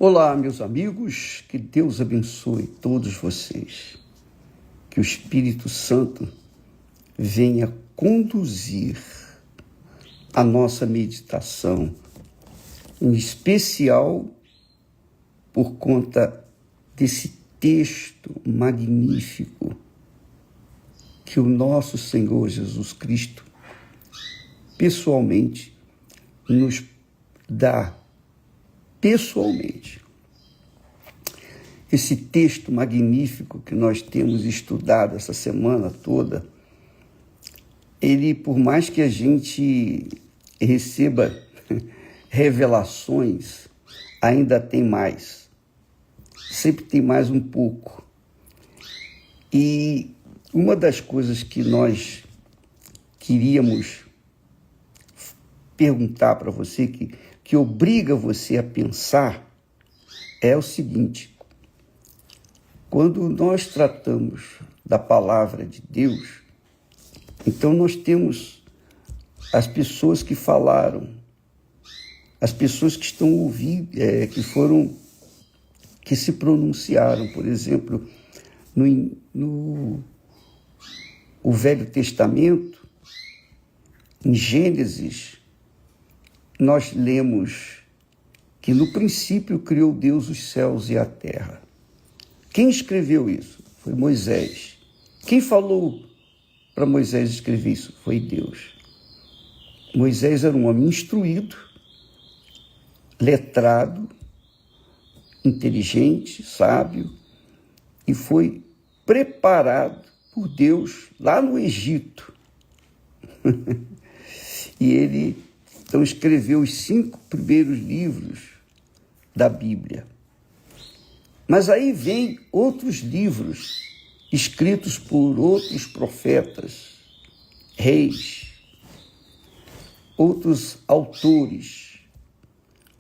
Olá, meus amigos, que Deus abençoe todos vocês. Que o Espírito Santo venha conduzir a nossa meditação, em especial por conta desse texto magnífico que o nosso Senhor Jesus Cristo pessoalmente nos dá. Pessoalmente. Esse texto magnífico que nós temos estudado essa semana toda, ele, por mais que a gente receba revelações, ainda tem mais. Sempre tem mais um pouco. E uma das coisas que nós queríamos perguntar para você, que obriga você a pensar, é o seguinte: quando nós tratamos da palavra de Deus, então nós temos as pessoas que falaram, as pessoas que estão ouvindo, que se pronunciaram, por exemplo, no Velho Testamento, em Gênesis, nós lemos que no princípio criou Deus os céus e a terra. Quem escreveu isso? Foi Moisés. Quem falou para Moisés escrever isso? Foi Deus. Moisés era um homem instruído, letrado, inteligente, sábio, e foi preparado por Deus lá no Egito. E ele, então, escreveu os 5 primeiros livros da Bíblia. Mas aí vem outros livros escritos por outros profetas, reis, outros autores.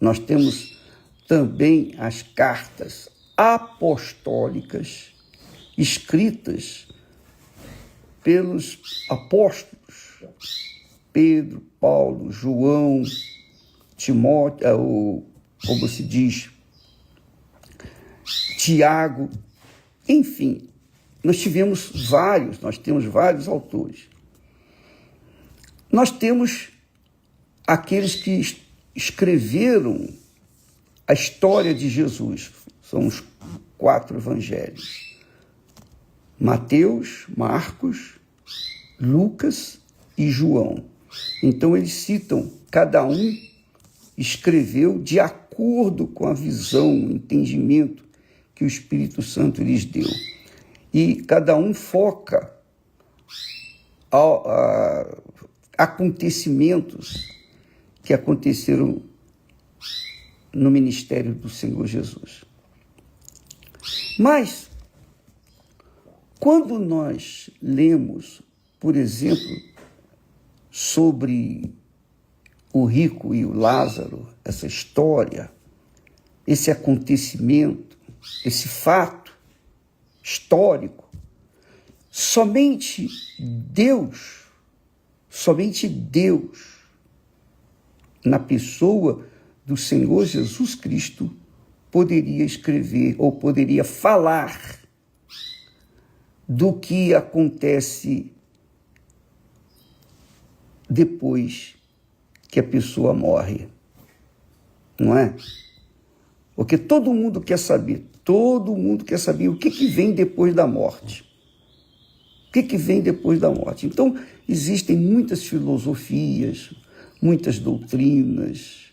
Nós temos também as cartas apostólicas escritas pelos apóstolos, Pedro, Paulo, João, Timóteo, como se diz, Tiago, enfim, nós temos vários autores. Nós temos aqueles que escreveram a história de Jesus, são os 4 evangelhos: Mateus, Marcos, Lucas e João. Então eles citam, cada um escreveu de acordo com a visão, o entendimento que o Espírito Santo lhes deu. E cada um foca acontecimentos que aconteceram no ministério do Senhor Jesus. Mas, quando nós lemos, por exemplo, sobre o rico e o Lázaro, essa história, esse acontecimento, esse fato histórico, somente Deus, na pessoa do Senhor Jesus Cristo, poderia escrever ou poderia falar do que acontece depois que a pessoa morre, não é? Porque todo mundo quer saber o que vem depois da morte. O que vem depois da morte? Então, existem muitas filosofias, muitas doutrinas,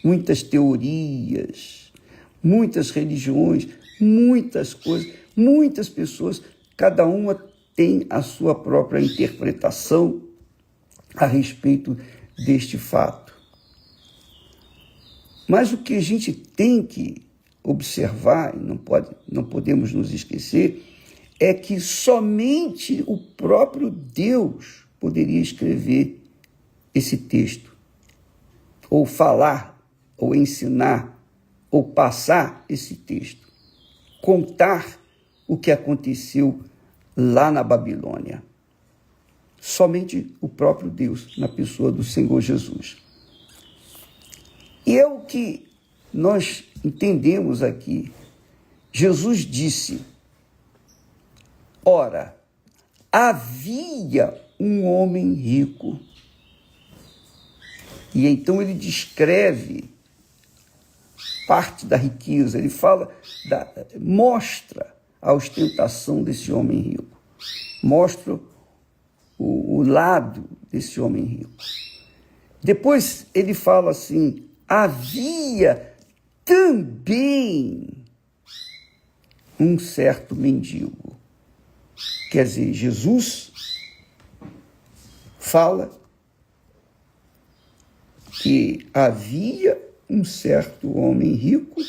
muitas teorias, muitas religiões, muitas coisas, muitas pessoas, cada uma tem a sua própria interpretação a respeito deste fato. Mas o que a gente tem que observar, e não podemos nos esquecer, é que somente o próprio Deus poderia escrever esse texto, ou falar, ou ensinar, ou passar esse texto, contar o que aconteceu lá na Babilônia. Somente o próprio Deus, na pessoa do Senhor Jesus. E é o que nós entendemos aqui, Jesus disse, ora, havia um homem rico. E então ele descreve parte da riqueza, ele mostra a ostentação desse homem rico, mostra o lado desse homem rico. Depois ele fala assim, havia também um certo mendigo. Quer dizer, Jesus fala que havia um certo homem rico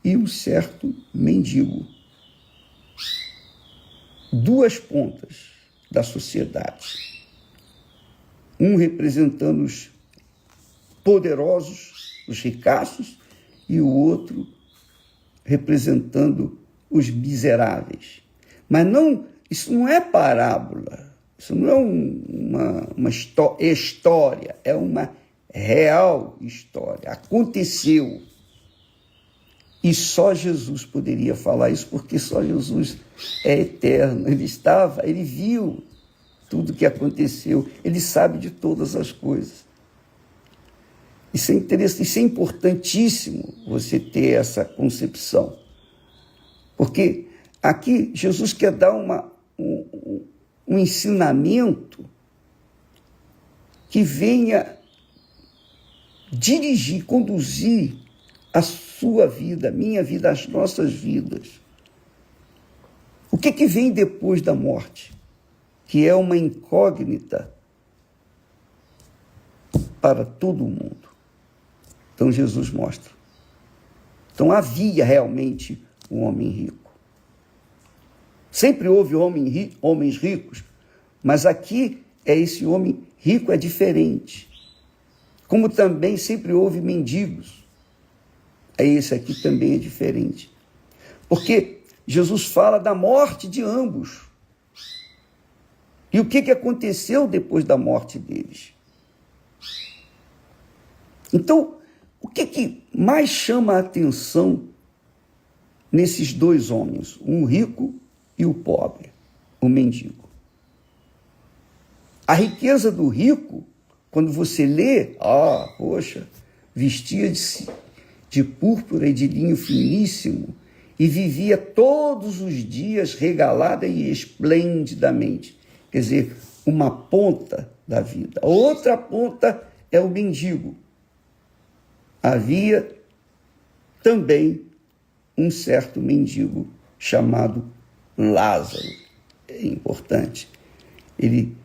e um certo mendigo. Duas pontas da sociedade. Um representando os poderosos, os ricaços, e o outro representando os miseráveis. Mas isso não é parábola, isso não é uma história, é uma real história. Aconteceu. E só Jesus poderia falar isso, porque só Jesus é eterno. Ele viu tudo que aconteceu, ele sabe de todas as coisas. Isso é interessante, isso é importantíssimo você ter essa concepção. Porque aqui Jesus quer dar um ensinamento que venha dirigir, conduzir a sua vida, a minha vida, as nossas vidas. O que vem depois da morte? Que é uma incógnita para todo mundo. Então Jesus mostra. Então havia realmente um homem rico. Sempre houve homens ricos, mas aqui esse homem rico é diferente. Como também sempre houve mendigos. Esse aqui também é diferente. Porque Jesus fala da morte de ambos. E o que aconteceu depois da morte deles? Então, o que mais chama a atenção nesses dois homens, um rico e o pobre, o mendigo? A riqueza do rico, quando você lê, poxa, vestia de púrpura e de linho finíssimo e vivia todos os dias regalada e esplendidamente. Quer dizer, uma ponta da vida. A outra ponta é o mendigo. Havia também um certo mendigo chamado Lázaro. É importante. Ele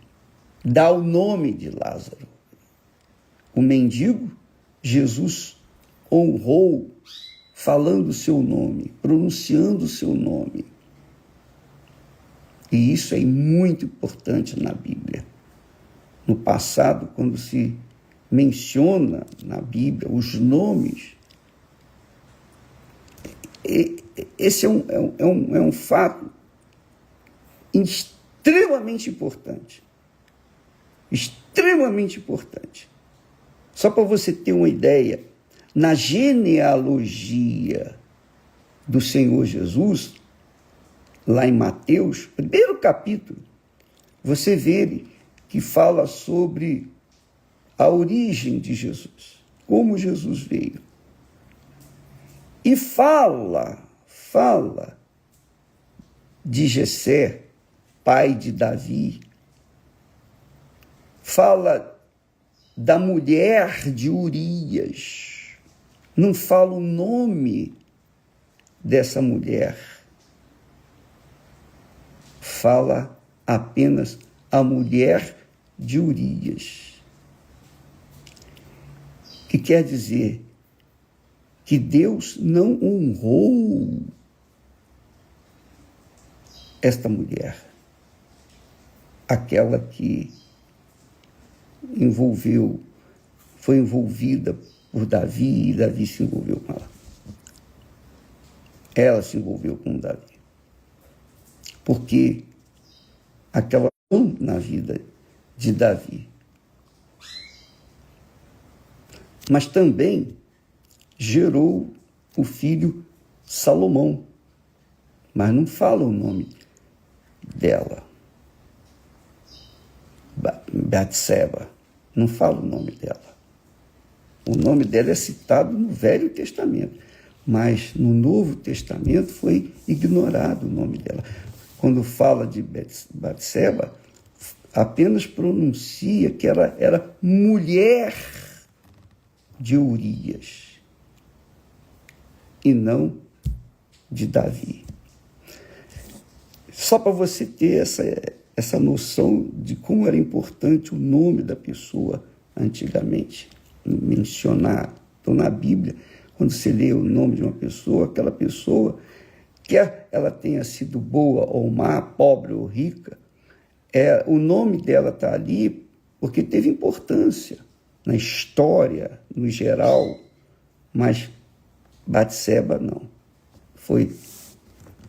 dá o nome de Lázaro. O mendigo, Jesus honrou falando o seu nome, pronunciando o seu nome. E isso é muito importante na Bíblia. No passado, quando se menciona na Bíblia os nomes, esse é um fato extremamente importante. Extremamente importante. Só para você ter uma ideia, na genealogia do Senhor Jesus, lá em Mateus, primeiro capítulo, você vê que fala sobre a origem de Jesus, como Jesus veio. E fala de Jessé, pai de Davi, fala da mulher de Urias, não fala o nome dessa mulher, fala apenas a mulher de Urias. Que quer dizer que Deus não honrou esta mulher, aquela que foi envolvida por Davi e Davi se envolveu com ela. Ela se envolveu com Davi. Porque aquela na vida de Davi. Mas também gerou o filho Salomão, mas não fala o nome dela. Batseba, não fala o nome dela. O nome dela é citado no Velho Testamento, mas no Novo Testamento foi ignorado o nome dela. Quando fala de Batseba, apenas pronuncia que ela era mulher de Urias e não de Davi. Só para você ter essa noção de como era importante o nome da pessoa antigamente mencionado. Então, na Bíblia, quando você lê o nome de uma pessoa, aquela pessoa, quer ela tenha sido boa ou má, pobre ou rica, o nome dela está ali porque teve importância na história, no geral, mas Batseba não.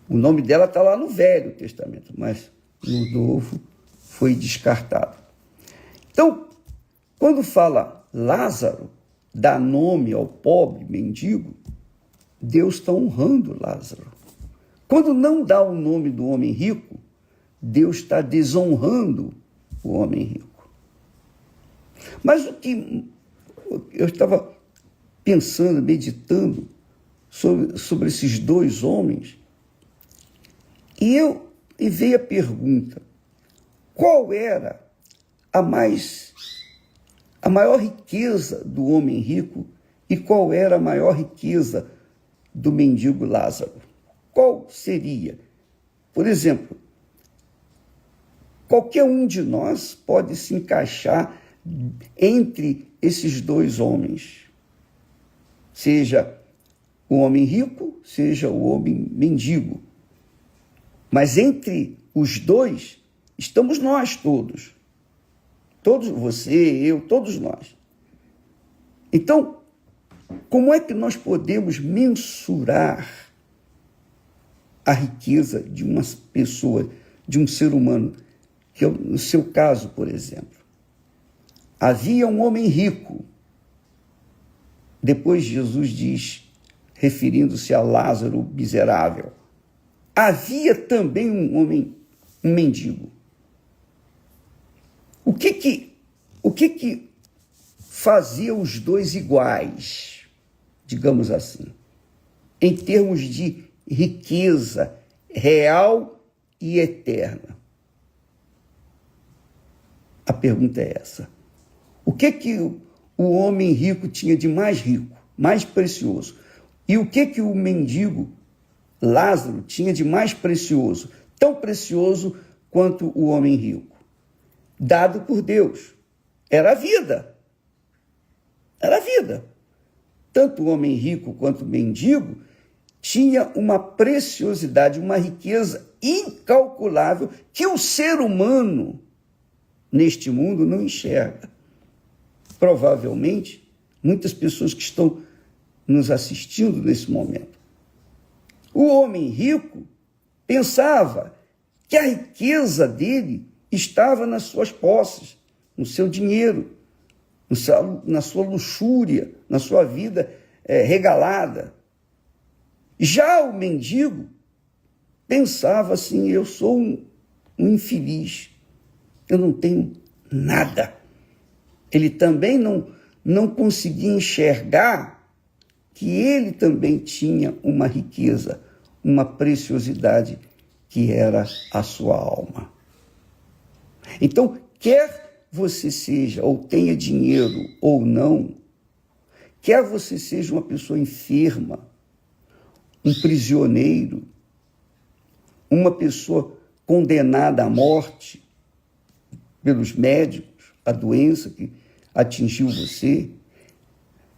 O nome dela está lá no Velho Testamento, mas no Novo foi descartado. Então, quando fala Lázaro, dá nome ao pobre mendigo, Deus está honrando Lázaro. Quando não dá o nome do homem rico, Deus está desonrando o homem rico. Mas o que eu estava pensando, meditando sobre esses dois homens, e veio a pergunta: qual era a maior riqueza do homem rico e qual era a maior riqueza do mendigo Lázaro? Qual seria? Por exemplo, qualquer um de nós pode se encaixar entre esses dois homens, seja o homem rico, seja o homem mendigo. Mas entre os dois estamos nós todos. Todos, você, eu, todos nós. Então, como é que nós podemos mensurar a riqueza de uma pessoa, de um ser humano? Que no seu caso, por exemplo, havia um homem rico. Depois Jesus diz, referindo-se a Lázaro miserável, havia também um mendigo. O que fazia os dois iguais, digamos assim, em termos de riqueza real e eterna? A pergunta é essa. O que o homem rico tinha de mais rico, mais precioso? E o que o mendigo Lázaro tinha de mais precioso, tão precioso quanto o homem rico? Dado por Deus. Era a vida. Era a vida. Tanto o homem rico quanto o mendigo tinha uma preciosidade, uma riqueza incalculável que o ser humano neste mundo não enxerga. Provavelmente, muitas pessoas que estão nos assistindo nesse momento. O homem rico pensava que a riqueza dele estava nas suas posses, no seu dinheiro, na sua luxúria, na sua vida regalada. Já o mendigo pensava assim: eu sou um infeliz, eu não tenho nada. Ele também não conseguia enxergar que ele também tinha uma riqueza, uma preciosidade que era a sua alma. Então, quer você seja ou tenha dinheiro ou não, quer você seja uma pessoa enferma, um prisioneiro, uma pessoa condenada à morte pelos médicos, a doença que atingiu você,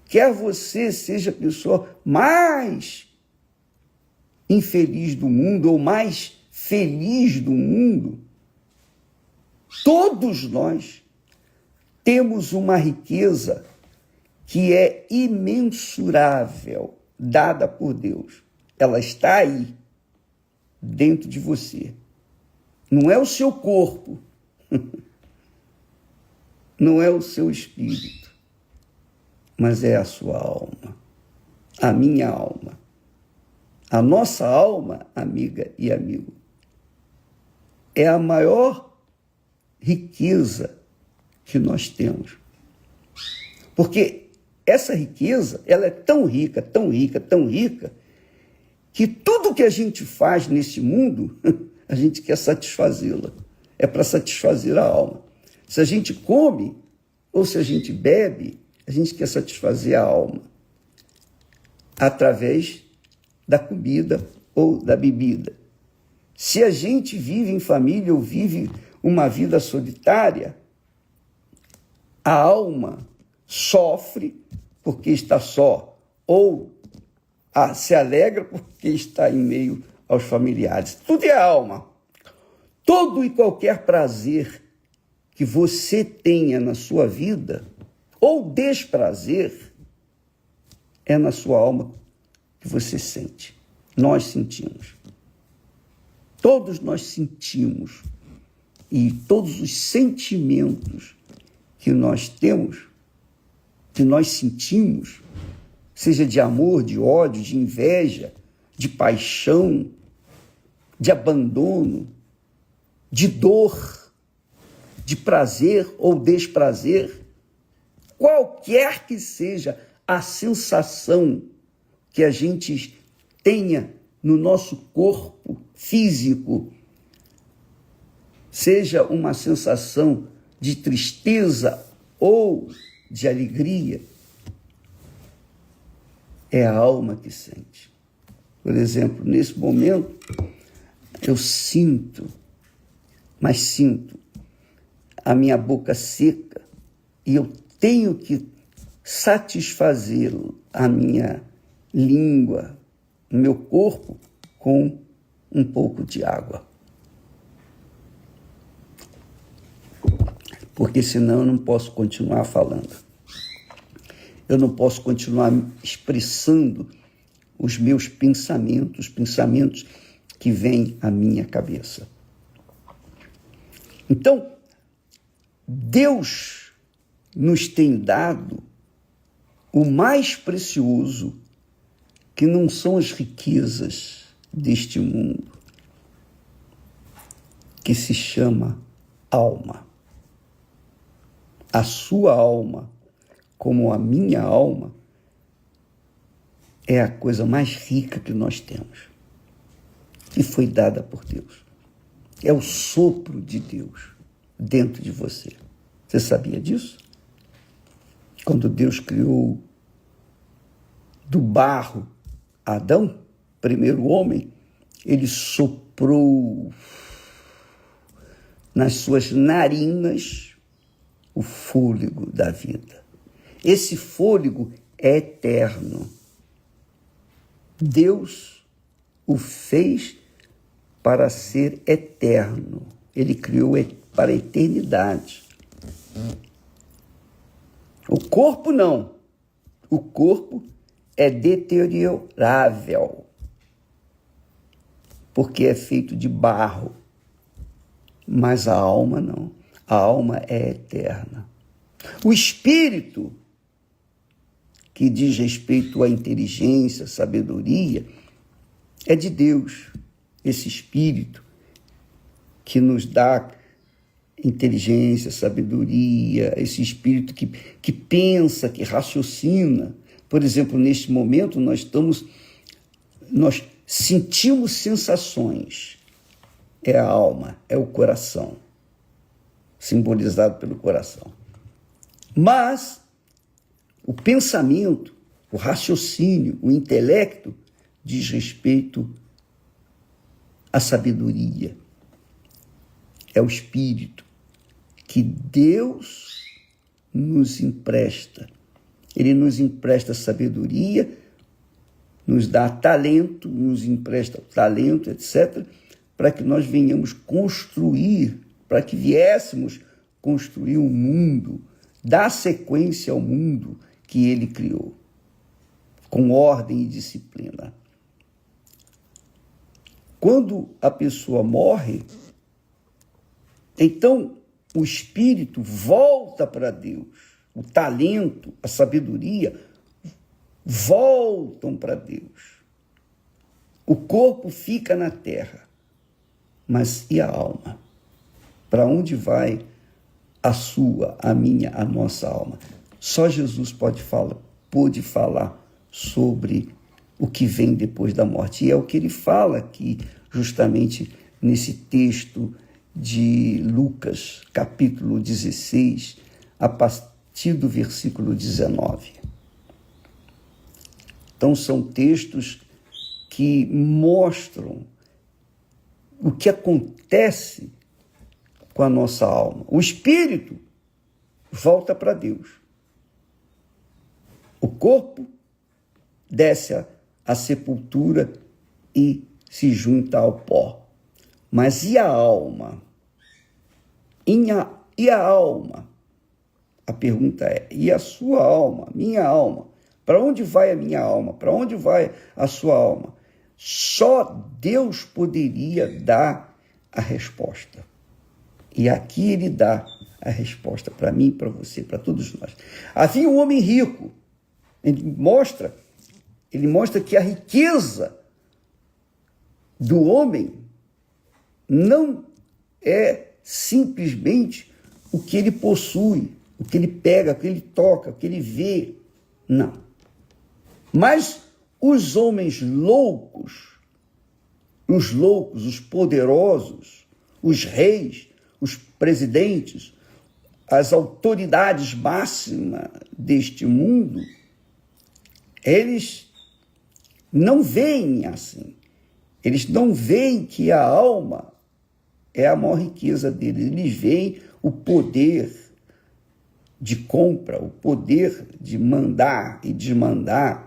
quer você seja a pessoa mais infeliz do mundo ou mais feliz do mundo, todos nós temos uma riqueza que é imensurável, dada por Deus. Ela está aí, dentro de você. Não é o seu corpo, não é o seu espírito, mas é a sua alma. a minha alma. A nossa alma, amiga e amigo, é a maior riqueza que nós temos. Porque essa riqueza, ela é tão rica, tão rica, tão rica, que tudo que a gente faz nesse mundo, a gente quer satisfazê-la. É para satisfazer a alma. Se a gente come ou se a gente bebe, a gente quer satisfazer a alma através da comida ou da bebida. Se a gente vive em família ou vive uma vida solitária, a alma sofre porque está só, ou se alegra porque está em meio aos familiares. Tudo é alma. Todo e qualquer prazer que você tenha na sua vida, ou desprazer, é na sua alma que você sente. Nós sentimos. Todos nós sentimos. E todos os sentimentos que nós temos, que nós sentimos, seja de amor, de ódio, de inveja, de paixão, de abandono, de dor, de prazer ou desprazer, qualquer que seja a sensação que a gente tenha no nosso corpo físico, seja uma sensação de tristeza ou de alegria, é a alma que sente. Por exemplo, nesse momento, eu sinto a minha boca seca e eu tenho que satisfazer a minha língua, o meu corpo, com um pouco de água. Porque senão eu não posso continuar falando. Eu não posso continuar expressando os meus pensamentos, que vêm à minha cabeça. Então, Deus nos tem dado o mais precioso, que não são as riquezas deste mundo, que se chama alma. A sua alma, como a minha alma, é a coisa mais rica que nós temos, que foi dada por Deus. É o sopro de Deus dentro de você. Você sabia disso? Quando Deus criou do barro Adão, primeiro homem, ele soprou nas suas narinas o fôlego da vida. Esse fôlego é eterno. Deus o fez para ser eterno. Ele criou para a eternidade. O corpo não. O corpo é deteriorável, porque é feito de barro. Mas a alma não. A alma é eterna. O espírito, que diz respeito à inteligência, sabedoria, é de Deus. Esse espírito que nos dá inteligência, sabedoria, esse espírito que pensa, que raciocina. Por exemplo, neste momento nós sentimos sensações. É a alma, é o coração, simbolizado pelo coração. Mas o pensamento, o raciocínio, o intelecto diz respeito à sabedoria. É o espírito que Deus nos empresta. Ele nos empresta sabedoria, nos dá talento, nos empresta talento, etc., para que nós venhamos construir, para que viéssemos construir um mundo, dar sequência ao mundo que ele criou, com ordem e disciplina. Quando a pessoa morre, então o espírito volta para Deus. O talento, a sabedoria, voltam para Deus. O corpo fica na terra, mas e a alma? Para onde vai a sua, a minha, a nossa alma? Só Jesus pôde falar sobre o que vem depois da morte. E é o que ele fala aqui, justamente nesse texto de Lucas, capítulo 16, a partir do versículo 19. Então, são textos que mostram o que acontece com a nossa alma. O espírito volta para Deus. O corpo desce à sepultura e se junta ao pó. Mas e a alma? E a alma? A pergunta é, e a sua alma, minha alma? Para onde vai a minha alma? Para onde vai a sua alma? Só Deus poderia dar a resposta. E aqui ele dá a resposta para mim, para você, para todos nós. Havia um homem rico. Ele mostra que a riqueza do homem não é simplesmente o que ele possui, o que ele pega, o que ele toca, o que ele vê. Não. Mas os homens loucos, os poderosos, os reis, os presidentes, as autoridades máximas deste mundo, eles não veem assim. Eles não veem que a alma é a maior riqueza deles. Eles veem o poder de compra, o poder de mandar e desmandar.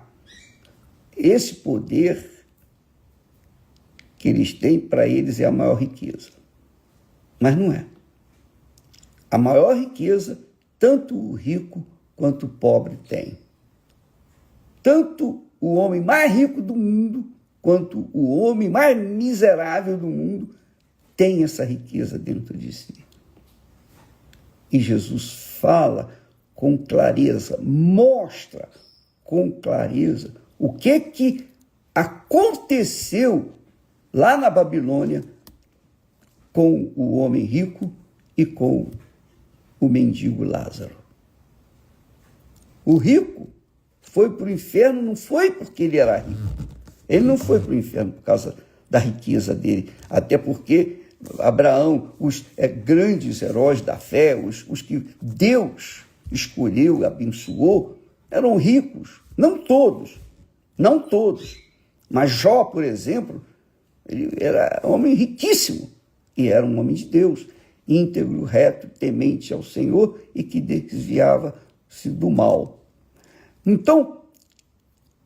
Esse poder que eles têm, para eles, é a maior riqueza. Mas não é. A maior riqueza, tanto o rico quanto o pobre tem. Tanto o homem mais rico do mundo, quanto o homem mais miserável do mundo, tem essa riqueza dentro de si. E Jesus fala com clareza, mostra com clareza o que aconteceu lá na Babilônia com o homem rico e com o mendigo Lázaro. O rico foi para o inferno, não foi porque ele era rico. Ele não foi para o inferno por causa da riqueza dele, até porque Abraão, os grandes heróis da fé, os que Deus escolheu, abençoou, eram ricos. Não todos, mas Jó, por exemplo, ele era um homem riquíssimo e era um homem de Deus, íntegro, reto, temente ao Senhor e que desviava-se do mal. Então,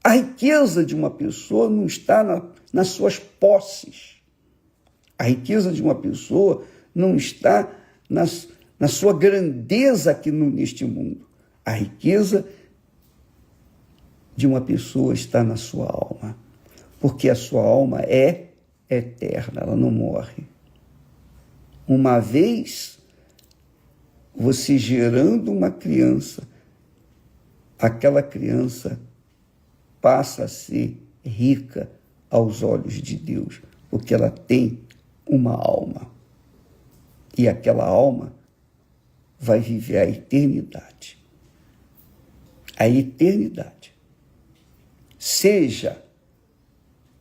a riqueza de uma pessoa não está nas suas posses. A riqueza de uma pessoa não está na sua grandeza aqui neste mundo. A riqueza de uma pessoa está na sua alma, porque a sua alma é eterna, ela não morre. Uma vez você gerando uma criança, aquela criança passa a ser rica aos olhos de Deus, porque ela tem uma alma. E aquela alma vai viver a eternidade. A eternidade. Seja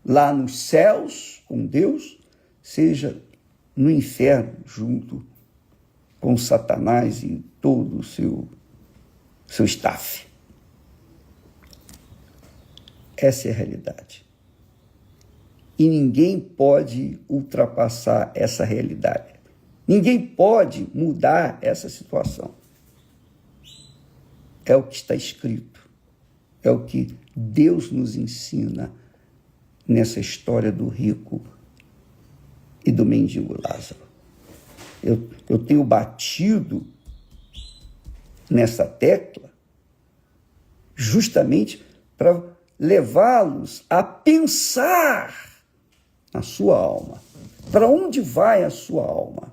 lá nos céus com Deus, seja no inferno junto com Satanás e todo o seu staff. Essa é a realidade. E ninguém pode ultrapassar essa realidade. Ninguém pode mudar essa situação. É o que está escrito. É o que Deus nos ensina nessa história do rico e do mendigo Lázaro. Eu tenho batido nessa tecla justamente para levá-los a pensar na sua alma. Para onde vai a sua alma?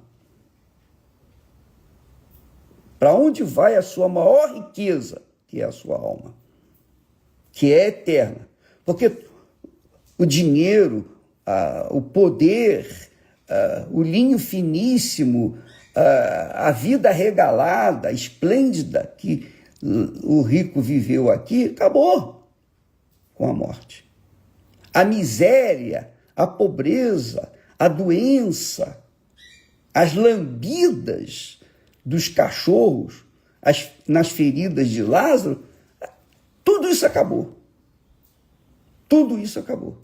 Para onde vai a sua maior riqueza, que é a sua alma? que é eterna. Porque o dinheiro, o poder, o linho finíssimo, a vida regalada, esplêndida que o rico viveu aqui, acabou com a morte. A miséria, a pobreza, a doença, as lambidas dos cachorros, nas feridas de Lázaro, tudo isso acabou. Tudo isso acabou.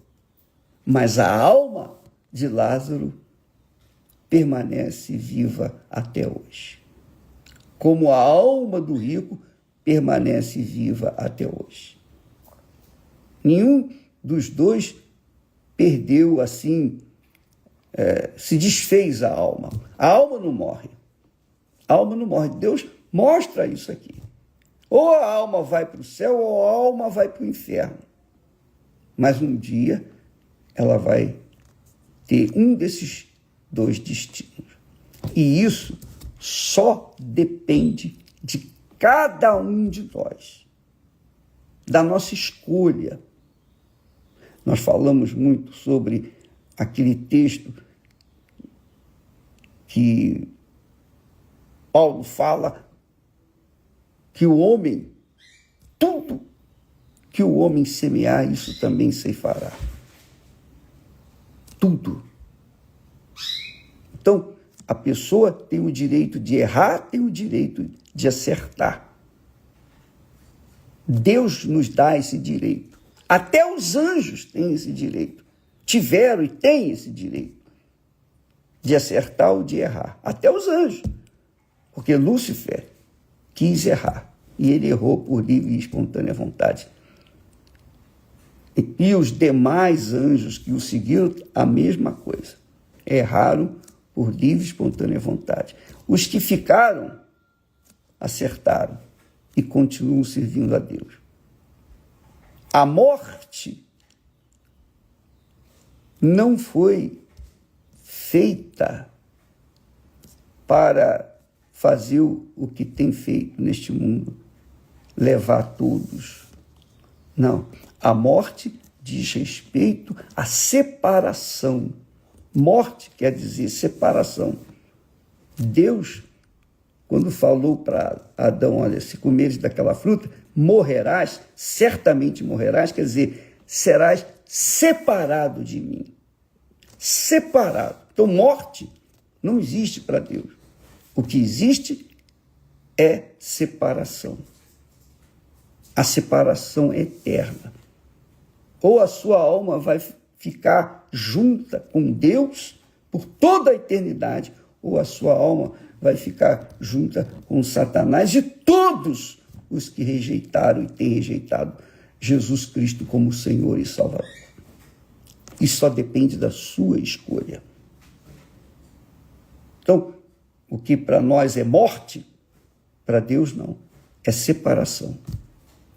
Mas a alma de Lázaro permanece viva até hoje. Como a alma do rico permanece viva até hoje. Nenhum dos dois perdeu assim, se desfez a alma. A alma não morre. A alma não morre. Deus mostra isso aqui. Ou a alma vai para o céu, ou a alma vai para o inferno. Mas um dia ela vai ter um desses dois destinos. E isso só depende de cada um de nós, da nossa escolha. Nós falamos muito sobre aquele texto que Paulo fala que o homem, tudo que o homem semear, isso também ceifará. Tudo. Então, a pessoa tem o direito de errar, tem o direito de acertar. Deus nos dá esse direito. Até os anjos têm esse direito. Tiveram e têm esse direito de acertar ou de errar. Até os anjos. Porque Lúcifer quis errar. E ele errou por livre e espontânea vontade. E os demais anjos que o seguiram, a mesma coisa. Erraram por livre e espontânea vontade. Os que ficaram, acertaram e continuam servindo a Deus. A morte não foi feita para fazer o que tem feito neste mundo, levar todos. Não. A morte diz respeito à separação. Morte quer dizer separação. Deus, quando falou para Adão, olha, se comeres daquela fruta, morrerás, certamente morrerás, quer dizer, serás separado de mim. Separado. Então, morte não existe para Deus. O que existe é separação. A separação é eterna. Ou a sua alma vai ficar junta com Deus por toda a eternidade, ou a sua alma vai ficar junta com Satanás e todos os que rejeitaram e têm rejeitado Jesus Cristo como Senhor e Salvador. Isso só depende da sua escolha. Então, o que para nós é morte, para Deus não, é separação.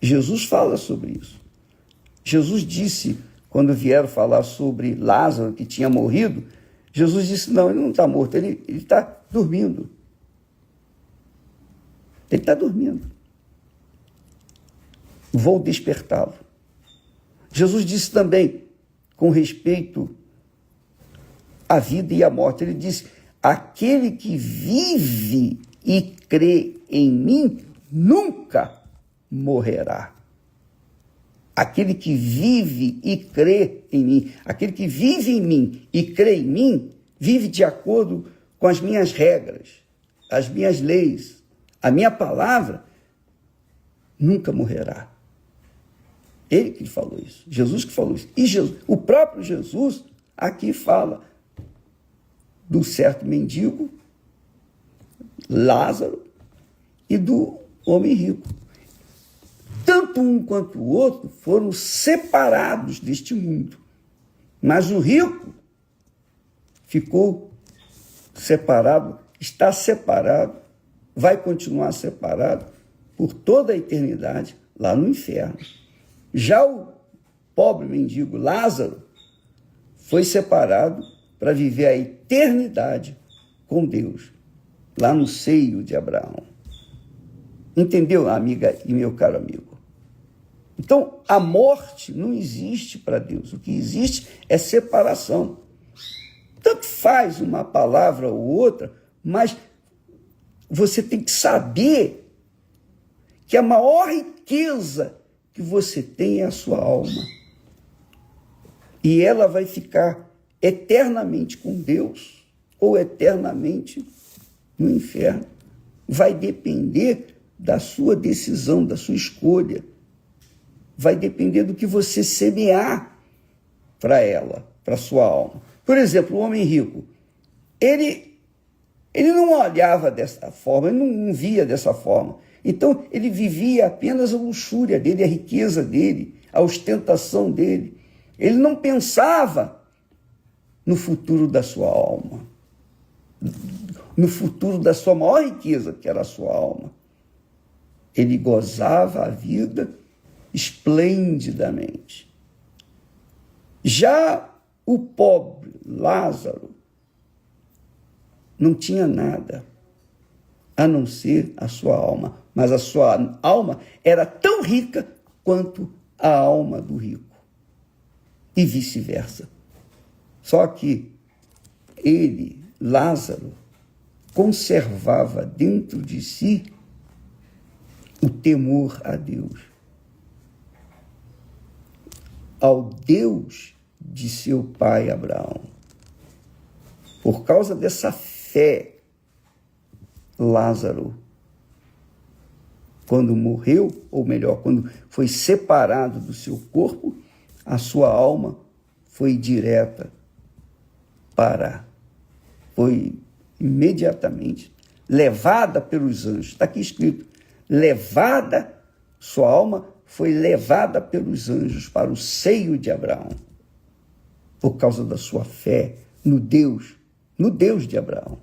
Jesus fala sobre isso. Jesus disse, quando vieram falar sobre Lázaro, que tinha morrido, Jesus disse, não, ele não está morto, ele está dormindo. Ele está dormindo. Vou despertá-lo. Jesus disse também, com respeito à vida e à morte, ele disse, aquele que vive e crê em mim, nunca morrerá. Aquele que vive e crê em mim, aquele que vive em mim e crê em mim, vive de acordo com as minhas regras, as minhas leis, a minha palavra, nunca morrerá. Ele que falou isso, Jesus que falou isso. E Jesus, o próprio Jesus aqui fala do certo mendigo, Lázaro, e do homem rico. Tanto um quanto o outro foram separados deste mundo. Mas o rico ficou separado, está separado, vai continuar separado por toda a eternidade lá no inferno. Já o pobre mendigo Lázaro foi separado para viver a eternidade com Deus, lá no seio de Abraão. Entendeu, amiga e meu caro amigo? Então, a morte não existe para Deus. O que existe é separação. Tanto faz uma palavra ou outra, mas você tem que saber que a maior riqueza que você tem é a sua alma. E ela vai ficar eternamente com Deus ou eternamente no inferno. Vai depender da sua decisão, da sua escolha. Vai depender do que você semear para ela, para a sua alma. Por exemplo, o homem rico, ele não olhava dessa forma, ele não via dessa forma. Então, ele vivia apenas a luxúria dele, a riqueza dele, a ostentação dele. Ele não pensava no futuro da sua alma, no futuro da sua maior riqueza, que era a sua alma. Ele gozava a vida esplendidamente. Já o pobre Lázaro não tinha nada a não ser a sua alma, mas a sua alma era tão rica quanto a alma do rico, e vice-versa. Só que ele, Lázaro, conservava dentro de si o temor a Deus, ao Deus de seu pai Abraão. Por causa dessa fé, Lázaro, quando morreu, ou melhor, quando foi separado do seu corpo, a sua alma foi direta foi imediatamente levada pelos anjos. Está aqui escrito, sua alma foi levada pelos anjos para o seio de Abraão, por causa da sua fé no Deus de Abraão.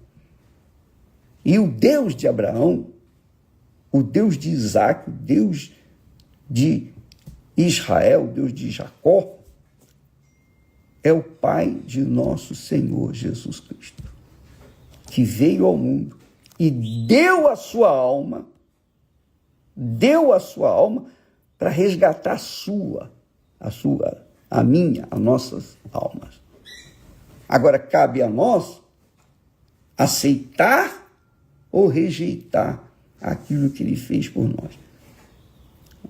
E o Deus de Abraão, o Deus de Isaac, o Deus de Israel, o Deus de Jacó, é o Pai de nosso Senhor Jesus Cristo, que veio ao mundo e deu a sua alma para resgatar as nossas almas. Agora, cabe a nós aceitar ou rejeitar aquilo que ele fez por nós.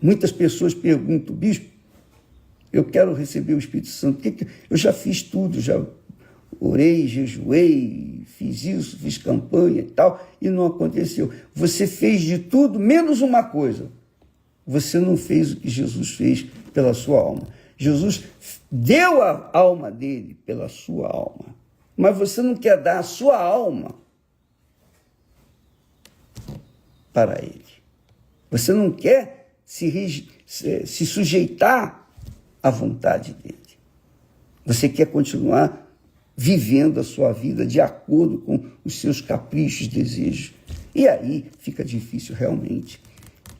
Muitas pessoas perguntam, bispo, eu quero receber o Espírito Santo. Eu já fiz tudo, já orei, jejuei, fiz isso, fiz campanha e tal, e não aconteceu. Você fez de tudo, menos uma coisa. Você não fez o que Jesus fez pela sua alma. Jesus deu a alma dele pela sua alma, mas você não quer dar a sua alma para ele. Você não quer se sujeitar à vontade dele. Você quer continuar vivendo a sua vida de acordo com os seus caprichos, desejos. E aí fica difícil realmente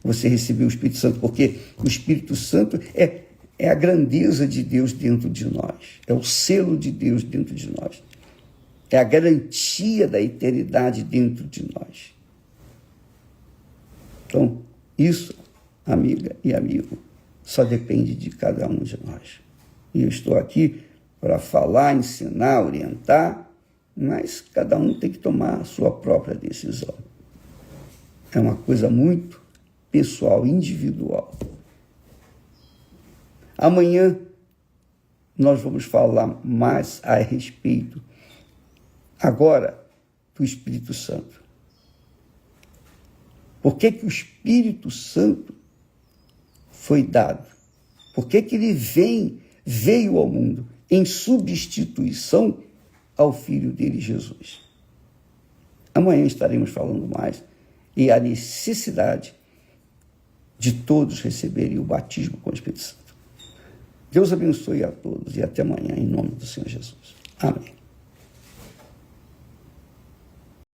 você receber o Espírito Santo, porque o Espírito Santo é a grandeza de Deus dentro de nós, é o selo de Deus dentro de nós, é a garantia da eternidade dentro de nós. Então, isso, amiga e amigo, só depende de cada um de nós. E eu estou aqui para falar, ensinar, orientar, mas cada um tem que tomar a sua própria decisão. É uma coisa muito pessoal, individual. Amanhã nós vamos falar mais a respeito, agora, do Espírito Santo. Por que o Espírito Santo foi dado? Por que ele veio ao mundo em substituição ao Filho dele, Jesus? Amanhã estaremos falando mais e a necessidade de todos receberem o batismo com o Espírito Santo. Deus abençoe a todos e até amanhã, em nome do Senhor Jesus. Amém.